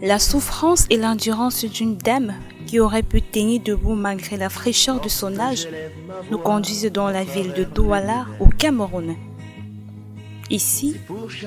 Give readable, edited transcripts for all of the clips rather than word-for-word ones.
La souffrance et l'endurance d'une dame qui aurait pu tenir debout malgré la fraîcheur de son âge nous conduisent dans la ville de Douala au Cameroun. Ici,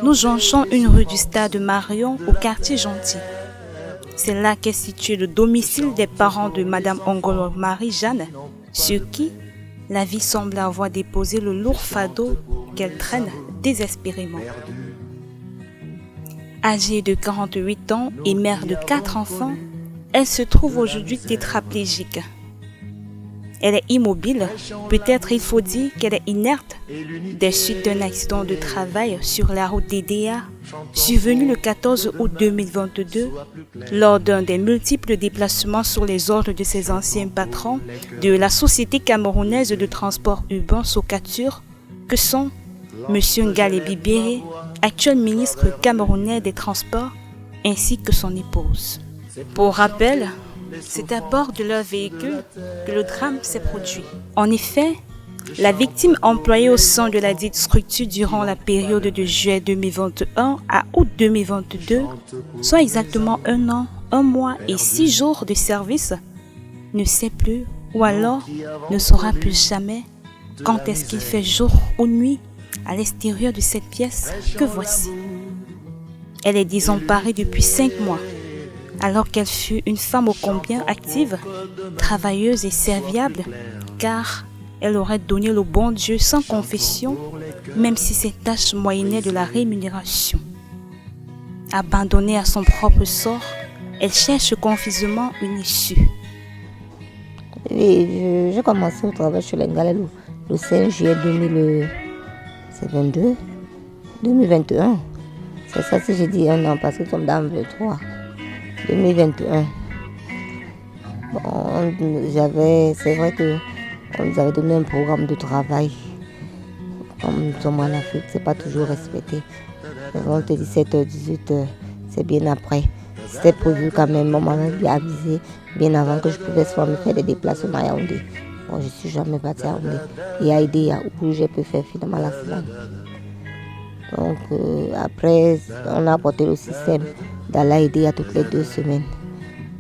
nous jonchons une rue du stade Marion au quartier Gentil. C'est là qu'est situé le domicile des parents de Madame Ongolo Marie-Jeanne, sur qui la vie semble avoir déposé le lourd fardeau qu'elle traîne désespérément. Âgée de 48 ans et mère de 4 enfants, elle se trouve aujourd'hui tétraplégique. Elle est immobile, peut-être il faut dire qu'elle est inerte, des suites d'un accident de travail sur la route d'Edea, survenu le 14 août 2022, lors d'un des multiples déplacements sur les ordres de ses anciens patrons de la Société camerounaise de transport urbain Socatur, que sont M. Ngalebi Béré, actuel ministre camerounais des Transports, ainsi que son épouse. Pour rappel, c'est à bord de leur véhicule que le drame s'est produit. En effet, la victime employée au sein de la dite structure durant la période de juillet 2021 à août 2022, soit exactement 1 an, 1 mois et 6 jours de service, ne sait plus ou alors ne saura plus jamais quand est-ce qu'il fait jour ou nuit à l'extérieur de cette pièce que voici. Elle est désemparée depuis 5 mois, alors qu'elle fut une femme ô combien active, travailleuse et serviable, car elle aurait donné le bon Dieu sans confession, même si ses tâches moyennaient de la rémunération. Abandonnée à son propre sort, elle cherche confusément une issue. Oui, j'ai commencé au travail chez les Ngalais le 5 juillet 2021. C'est ça si j'ai dit 1 an, parce que nous sommes dans le 3. 2021. Bon, c'est vrai qu'on nous avait donné un programme de travail. Comme nous sommes en Afrique, c'est pas toujours respecté. On te dit 7h, 18h, c'est bien après. C'était prévu quand même, on m'avait bien avisé bien avant que je pouvais soit me faire des déplacements à Yaoundé. Bon, je ne suis jamais partie à Yaoundé. Et à aider où j'ai pu faire finalement la semaine. Donc après, on a apporté le système d'aller aider à toutes les 2 semaines.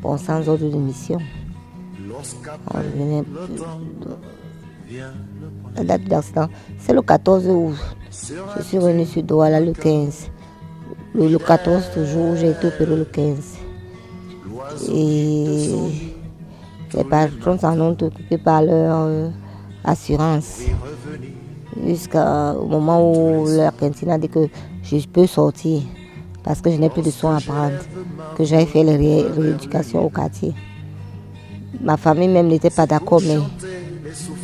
Bon, sans ordre de mission. On venait, la date d'accident, c'est le 14 août. Je suis venue sur Douala le 15. Le 14 toujours, j'ai été opéré le 15. Et les patrons s'en ont occupé par leur assurance. Jusqu'au moment où la cantine a dit que je peux sortir parce que je n'ai plus de soins à prendre, que j'avais fait la rééducation au quartier. Ma famille même n'était pas d'accord, mais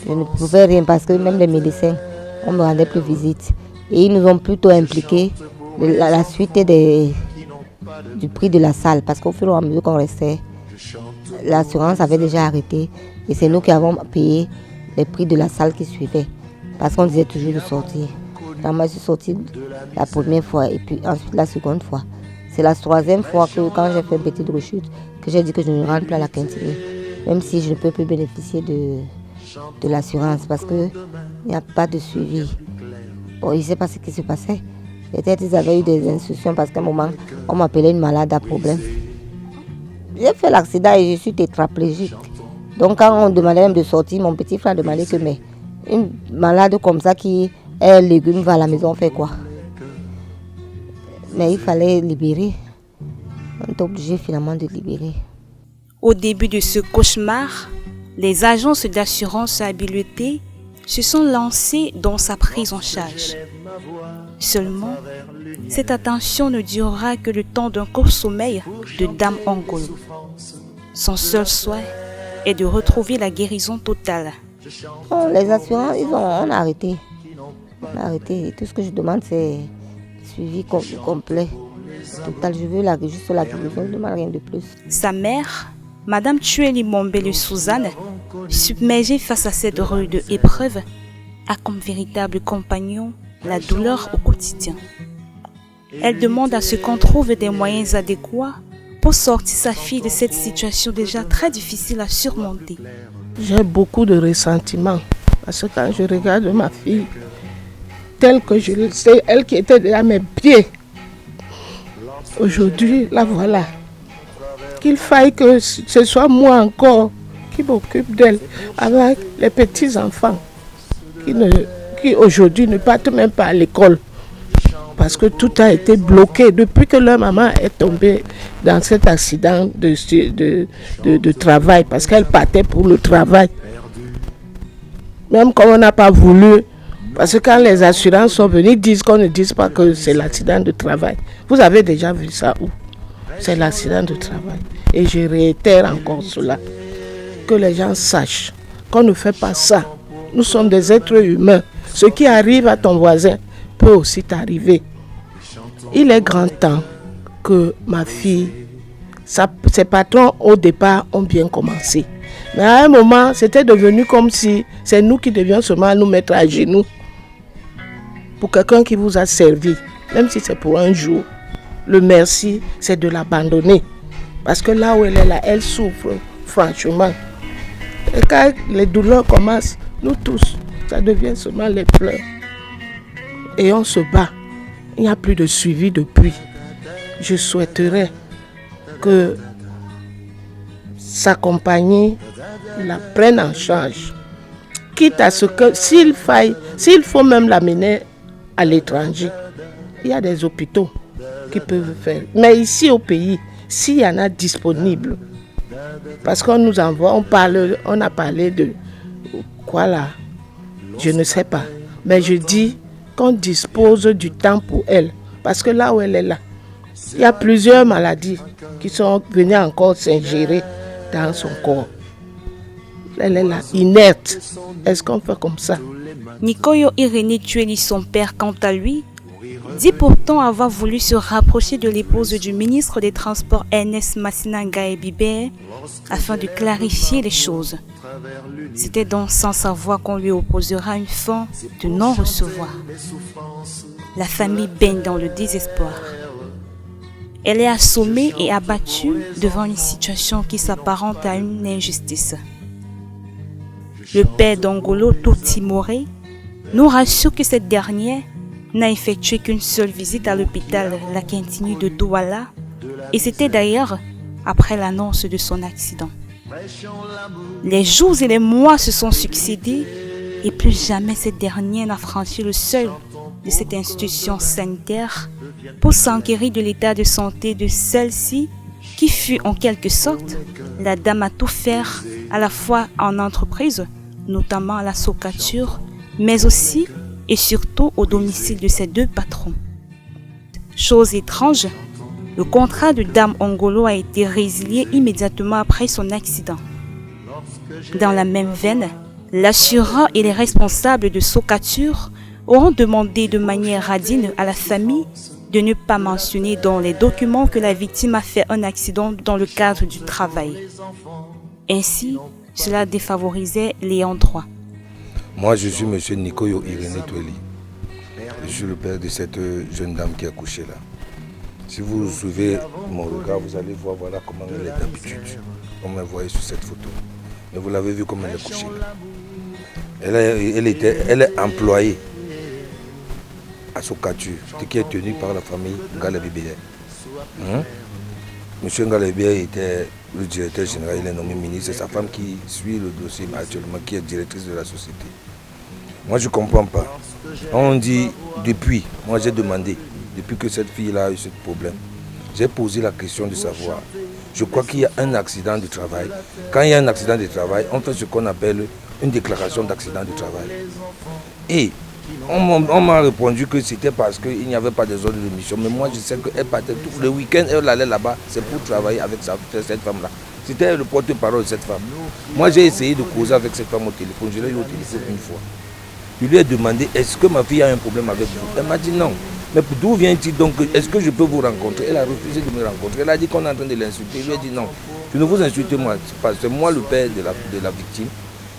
je ne pouvais rien parce que même les médecins, on ne me rendait plus visite. Et ils nous ont plutôt impliqués la suite du prix de la salle, parce qu'au fur et à mesure qu'on restait, l'assurance avait déjà arrêté et c'est nous qui avons payé les prix de la salle qui suivait. Parce qu'on disait toujours de sortir. Moi, je suis sortie la première fois et puis ensuite la seconde fois. C'est la 3e fois que quand j'ai fait une petite rechute, que j'ai dit que je ne rentre plus à la cantine. Même si je ne peux plus bénéficier de l'assurance parce qu'il n'y a pas de suivi. Bon, je ne sais pas ce qui se passait. Peut-être qu'ils avaient eu des instructions parce qu'à un moment, on m'appelait une malade à problème. J'ai fait l'accident et je suis tétraplégique. Donc quand on demandait même de sortir, mon petit frère demandait que mais une malade comme ça qui est légume va à la maison, on fait quoi? Mais il fallait libérer. On est obligé finalement de libérer. Au début de ce cauchemar, les agences d'assurance habileté se sont lancées dans sa prise en charge. Seulement, cette attention ne durera que le temps d'un court sommeil de Dame Ongolo. Son seul souhait est de retrouver la guérison totale. Bon, les assurances, on a arrêté. On a arrêté. Tout ce que je demande, c'est suivi complet. Total, je veux juste la guérison, je ne demande rien de plus. Sa mère, Madame Tueli Mombele Suzanne, submergée face à cette rude épreuve, a comme véritable compagnon la douleur au quotidien. Elle demande à ce qu'on trouve des moyens adéquats pour sortir sa fille de cette situation déjà très difficile à surmonter. J'ai beaucoup de ressentiment parce que quand je regarde ma fille, telle que je le sais, elle qui était déjà à mes pieds, aujourd'hui, la voilà. qu'il faille que ce soit moi encore qui m'occupe d'elle avec les petits-enfants qui aujourd'hui ne partent même pas à l'école. Parce que tout a été bloqué depuis que leur maman est tombée dans cet accident de travail, parce qu'elle partait pour le travail. Même comme on n'a pas voulu, parce que quand les assurances sont venues, ils disent qu'on ne dise pas que c'est l'accident de travail. Vous avez déjà vu ça où? C'est l'accident de travail. Et je réitère encore cela, que les gens sachent qu'on ne fait pas ça. Nous sommes des êtres humains. Ce qui arrive à ton voisin peut aussi t'arriver. Il est grand temps que ma fille, ses patrons au départ ont bien commencé. Mais à un moment, c'était devenu comme si c'est nous qui devions seulement nous mettre à genoux pour quelqu'un qui vous a servi, même si c'est pour un jour. Le merci, c'est de l'abandonner. Parce que là où elle est là, elle souffre franchement. Et quand les douleurs commencent, nous tous, ça devient seulement les pleurs. Et on se bat. Il n'y a plus de suivi depuis. Je souhaiterais que sa compagnie la prenne en charge. Quitte à ce que, s'il faut même l'amener à l'étranger, il y a des hôpitaux qui peuvent faire. Mais ici au pays, s'il y en a disponibles, parce qu'on nous envoie, on a parlé de quoi là, je ne sais pas. Mais je dis qu'on dispose du temps pour elle. Parce que là où elle est là, il y a plusieurs maladies qui sont venues encore s'ingérer dans son corps. Elle est là, inerte. Est-ce qu'on fait comme ça? Nikoyo Irénée Tueli, son père, quant à lui, dit pourtant avoir voulu se rapprocher de l'épouse du ministre des Transports Ernest Massina Ngaye Bibert afin de clarifier les choses. C'était donc sans savoir qu'on lui opposera une fin de non-recevoir. La famille baigne dans le désespoir. Elle est assommée et abattue devant une situation qui s'apparente à une injustice. Le père d'Ongolo Totimoré nous rassure que cette dernière n'a effectué qu'une seule visite à l'hôpital La Quintini de Douala, et c'était d'ailleurs après l'annonce de son accident. Les jours et les mois se sont succédés et plus jamais cette dernière n'a franchi le seuil de cette institution sanitaire pour s'enquérir de l'état de santé de celle-ci qui fut en quelque sorte la dame à tout faire à la fois en entreprise, notamment à la socature, mais aussi et surtout au domicile de ses deux patrons. Chose étrange, le contrat de Dame Ongolo a été résilié immédiatement après son accident. Dans la même veine, l'assureur et les responsables de socature auront demandé de manière radine à la famille de ne pas mentionner dans les documents que la victime a fait un accident dans le cadre du travail. Ainsi, cela défavorisait l'ayant droit. Moi, je suis M. Nikoyo Irénée Tueli. Je suis le père de cette jeune dame qui est couchée là. Si vous suivez mon regard, vous allez voir voilà comment elle est d'habitude. Comme vous voyez sur cette photo. Mais vous l'avez vu comme elle est couchée là. Elle est employée à Socature, qui est tenue par la famille Ngaye Bibert. Monsieur Ngaye Bibert était le directeur général, il est nommé ministre. C'est sa femme qui suit le dossier actuellement, qui est directrice de la société. Moi, je ne comprends pas. On dit depuis, moi j'ai demandé, depuis que cette fille-là a eu ce problème, j'ai posé la question de savoir. Je crois qu'il y a un accident de travail. Quand il y a un accident de travail, on fait ce qu'on appelle une déclaration d'accident de travail. Et on m'a répondu que c'était parce qu'il n'y avait pas de zone de mission. Mais moi, je sais qu'elle partait tout le week-end, elle allait là-bas, c'est pour travailler avec cette femme-là. C'était le porte-parole de cette femme. Moi, j'ai essayé de causer avec cette femme au téléphone. Je l'ai eu au téléphone une fois. Je lui ai demandé, est-ce que ma fille a un problème avec vous? Elle m'a dit non. Mais d'où vient-il donc? Est-ce que je peux vous rencontrer? Elle a refusé de me rencontrer. Elle a dit qu'on est en train de l'insulter. Je lui ai dit non. Je ne vous insulte moi. C'est moi le père de la victime.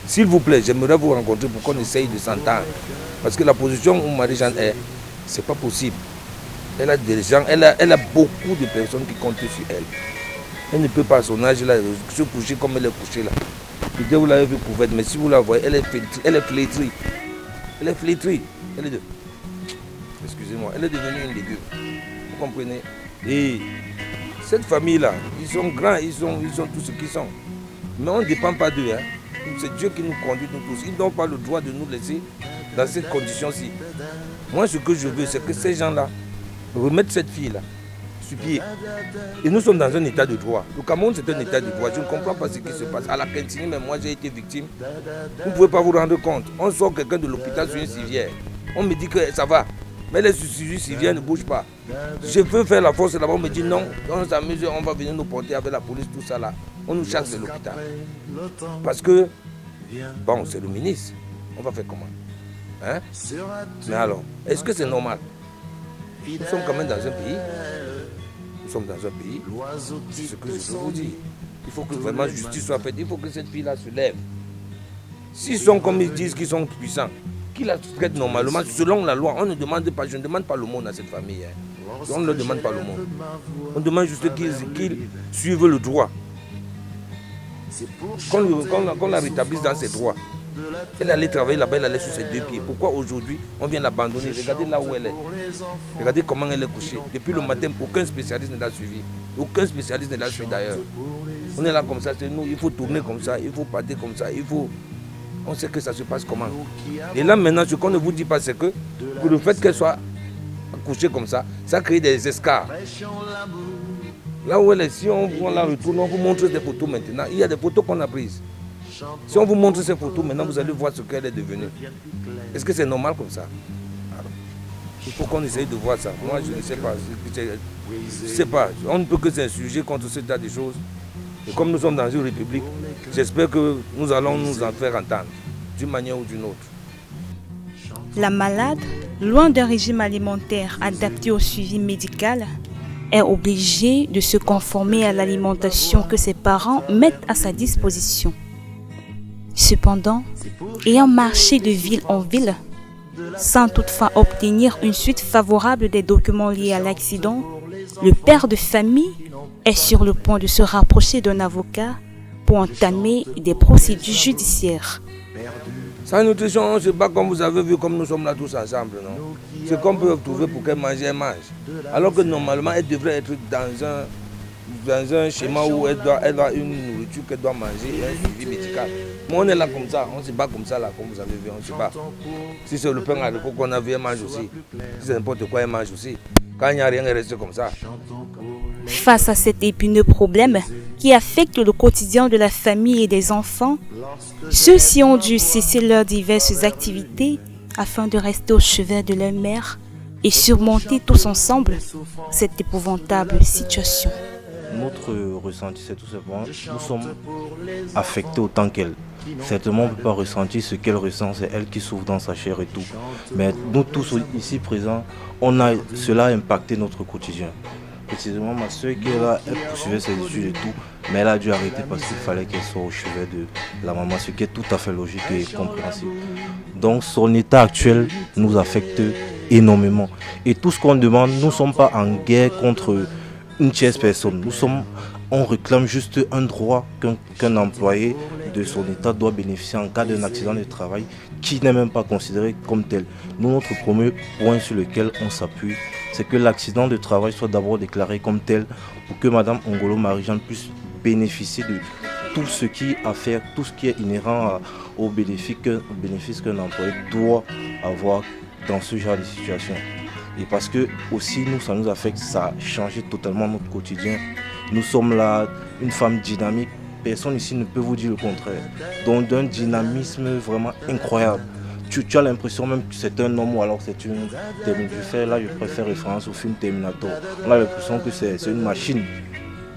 S'il vous plaît, j'aimerais vous rencontrer pour qu'on essaye de s'entendre. Parce que la position où Marie-Jeanne est, c'est pas possible. Elle a des gens, elle a beaucoup de personnes qui comptent sur elle. Elle ne peut pas à son âge là se coucher comme elle est couchée là. Peut-être vous l'avez vu pour être, mais si vous la voyez, elle est flétrie. Elle est flétrie. Excusez-moi, elle est devenue une légume. Vous comprenez? Et Cette famille-là, ils sont grands, ils sont tous ce qu'ils sont. Mais on ne dépend pas d'eux. Hein. C'est Dieu qui nous conduit, nous tous. Ils n'ont pas le droit de nous laisser dans cette condition-ci. Moi, ce que je veux, c'est que ces gens-là remettent cette fille-là sur pied. Et nous sommes dans un état de droit. Le Cameroun, c'est un état de droit. Je ne comprends pas ce qui se passe. À la cantine, même moi, j'ai été victime. Vous ne pouvez pas vous rendre compte. On sort quelqu'un de l'hôpital sur une civière. On me dit que ça va. Mais les civières ne bougent pas. Je veux faire la force là-bas. On me dit non. On s'amuse, on va venir nous porter avec la police, tout ça là. On nous chasse de l'hôpital. Parce que, bon, c'est le ministre. On va faire comment? Hein? Mais alors, est-ce que c'est normal? Nous sommes quand même dans un pays. Nous sommes dans un pays. C'est ce que je veux vous dire. Il faut que vraiment justice soit faite. Il faut que cette fille-là se lève. S'ils sont comme ils disent qu'ils sont puissants, qu'ils la traitent normalement, selon la loi, on ne demande pas, je ne demande pas le monde à cette famille. Hein. On ne leur demande pas le monde. On demande juste qu'ils suivent le droit. Qu'on la rétablisse dans ses droits. Elle allait travailler là-bas, elle allait sur ses deux pieds. Pourquoi aujourd'hui on vient l'abandonner? Regardez là où elle est. Regardez comment elle est couchée. Depuis le matin, aucun spécialiste ne l'a suivi. Aucun spécialiste ne l'a suivi d'ailleurs. On est là comme ça, c'est nous, il faut tourner comme ça, il faut partir comme ça, il faut... On sait que ça se passe comment. Et là maintenant, ce qu'on ne vous dit pas, c'est que le fait qu'elle soit couchée comme ça, ça crée des escarres. Là où elle est, si on la retourne, on vous montre des photos maintenant. Il y a des photos qu'on a prises. Si on vous montre ces photos, maintenant vous allez voir ce qu'elle est devenue. Est-ce que c'est normal comme ça? Alors, il faut qu'on essaye de voir ça. Moi, je ne sais pas. Je ne sais pas. On ne peut que s'insurger contre ce tas de choses. Et comme nous sommes dans une république, j'espère que nous allons nous en faire entendre, d'une manière ou d'une autre. La malade, loin d'un régime alimentaire adapté au suivi médical, est obligée de se conformer à l'alimentation que ses parents mettent à sa disposition. Cependant, ayant marché de ville en ville, sans toutefois obtenir une suite favorable des documents liés à l'accident, le père de famille est sur le point de se rapprocher d'un avocat pour entamer des procédures judiciaires. Sa nutrition, ce n'est pas comme vous avez vu, comme nous sommes là tous ensemble, non? C'est qu'on peut trouver pour qu'elle mange, elle mange. Alors que normalement, elle devrait être dans un schéma où elle a une nourriture qu'elle doit manger et un suivi médical. Mais on est là comme ça, on ne se bat comme ça là, comme vous avez vu, on ne se bat. Si c'est le pain à l'époque qu'on a vu, elle mange aussi. Si c'est n'importe quoi, elle mange aussi. Quand il n'y a rien, elle reste comme ça. Face à cet épineux problème qui affecte le quotidien de la famille et des enfants, ceux-ci ont dû cesser leurs diverses activités afin de rester au chevet de leur mère et surmonter tous ensemble cette épouvantable situation. Notre ressenti, c'est tout simplement, nous sommes affectés autant qu'elle. Certainement, on ne peut pas ressentir ce qu'elle ressent, c'est elle qui souffre dans sa chair et tout. Mais nous tous ici présents, cela a impacté notre quotidien. Précisément, ma soeur qui est là, elle poursuivait ses études et tout, mais elle a dû arrêter parce qu'il fallait qu'elle soit au chevet de la maman, ce qui est tout à fait logique et compréhensible. Donc son état actuel nous affecte énormément. Et tout ce qu'on demande, nous ne sommes pas en guerre contre une tierce personne. On réclame juste un droit qu'un employé de son état doit bénéficier en cas d'un accident de travail qui n'est même pas considéré comme tel. Nous, notre premier point sur lequel on s'appuie, c'est que l'accident de travail soit d'abord déclaré comme tel pour que Mme Ongolo Marie-Jeanne puisse bénéficier de tout ce qui a fait, tout ce qui est inhérent au bénéfice qu'un employé doit avoir dans ce genre de situation. Et parce que aussi nous, ça nous affecte, ça a changé totalement notre quotidien. Nous sommes là, une femme dynamique, personne ici ne peut vous dire le contraire. Donc d'un dynamisme vraiment incroyable. Tu as l'impression même que c'est un homme ou alors c'est une Terminator. Là, je préfère référence au film Terminator. On a l'impression que c'est une machine.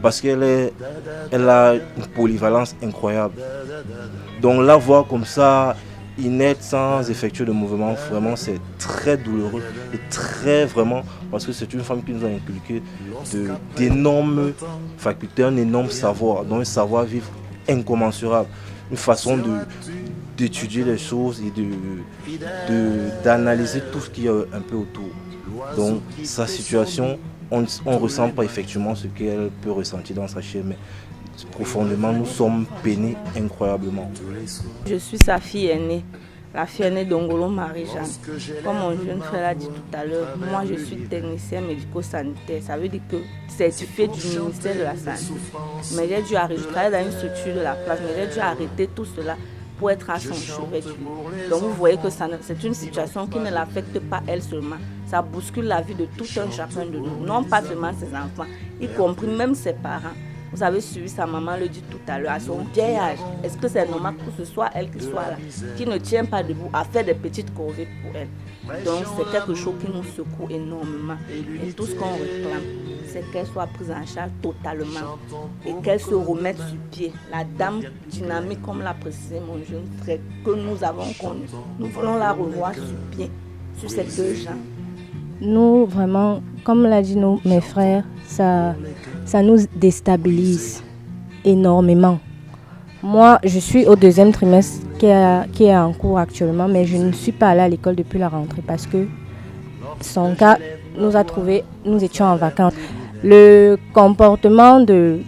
Parce qu'elle a une polyvalence incroyable. Donc la voir comme ça, inerte, sans effectuer de mouvement, vraiment c'est très douloureux et très vraiment, parce que c'est une femme qui nous a inculqué d'énormes facultés, un énorme savoir, donc un savoir-vivre incommensurable, une façon d'étudier les choses et d'analyser tout ce qu'il y a un peu autour. Donc sa situation, on ne ressent pas effectivement ce qu'elle peut ressentir dans sa chair, mais profondément nous sommes peinés incroyablement. Je suis sa fille aînée. La fille aînée d'Ongolo Marie-Jeanne. Comme mon jeune frère l'a dit tout à l'heure, moi je suis technicien médico-sanitaire. Ça veut dire que certifié du ministère de la Santé. Mais j'ai dû arrêter, je travaille dans une structure de la place, mais j'ai dû arrêter tout cela pour être à son chevet. Donc vous voyez que c'est une situation qui ne l'affecte pas elle seulement. Ça bouscule la vie de tout un chacun de nous, non pas seulement ses enfants, y compris même ses parents. Vous avez suivi sa maman le dit tout à l'heure, à son vieil âge. Est-ce que c'est normal que ce soit elle qui soit là, qui ne tient pas debout, à faire des petites corvées pour elle? Donc c'est quelque chose qui nous secoue énormément. Et tout ce qu'on réclame, c'est qu'elle soit prise en charge totalement et qu'elle se remette sur pied. La dame dynamique, comme l'a précisé mon jeune frère, que nous avons connue, nous voulons la revoir sur pied, sur ces deux gens. Nous, vraiment, comme l'a dit mes frères, ça nous déstabilise énormément. Moi, je suis au 2e trimestre qui est en cours actuellement, mais je ne suis pas allée à l'école depuis la rentrée parce que son cas nous a trouvés, nous étions en vacances. Le comportement du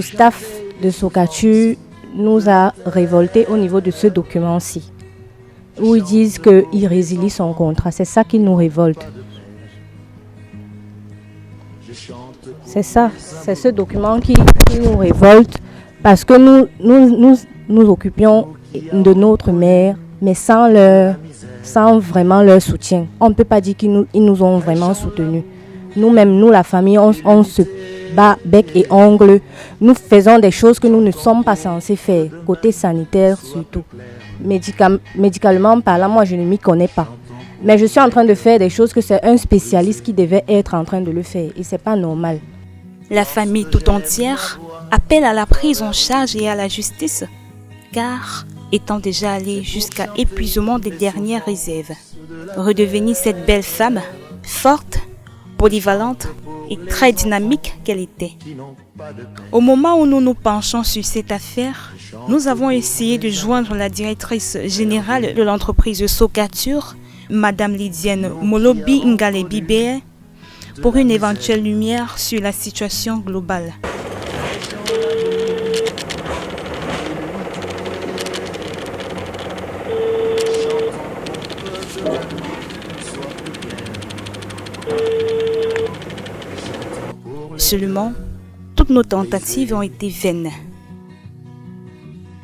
staff de Socatu nous a révoltés au niveau de ce document-ci, où ils disent qu'il résilie son contrat. C'est ça qui nous révolte. C'est ça, c'est ce document qui nous révolte parce que nous occupions de notre mère, mais sans vraiment leur soutien. On ne peut pas dire qu'ils nous ont vraiment soutenus. Nous-mêmes, nous, la famille, on se bat bec et ongle. Nous faisons des choses que nous ne sommes pas censés faire, côté sanitaire surtout. Médicalement parlant, moi, je ne m'y connais pas. Mais je suis en train de faire des choses que c'est un spécialiste qui devait être en train de le faire. Et ce n'est pas normal. La famille tout entière appelle à la prise en charge et à la justice, car étant déjà allée jusqu'à épuisement des dernières réserves, redevenir cette belle femme, forte, polyvalente et très dynamique qu'elle était. Au moment où nous nous penchons sur cette affaire, nous avons essayé de joindre la directrice générale de l'entreprise Socatur, Madame Lydienne Molobi Ngale-Bibé, pour une éventuelle lumière sur la situation globale. Seulement, toutes nos tentatives ont été vaines.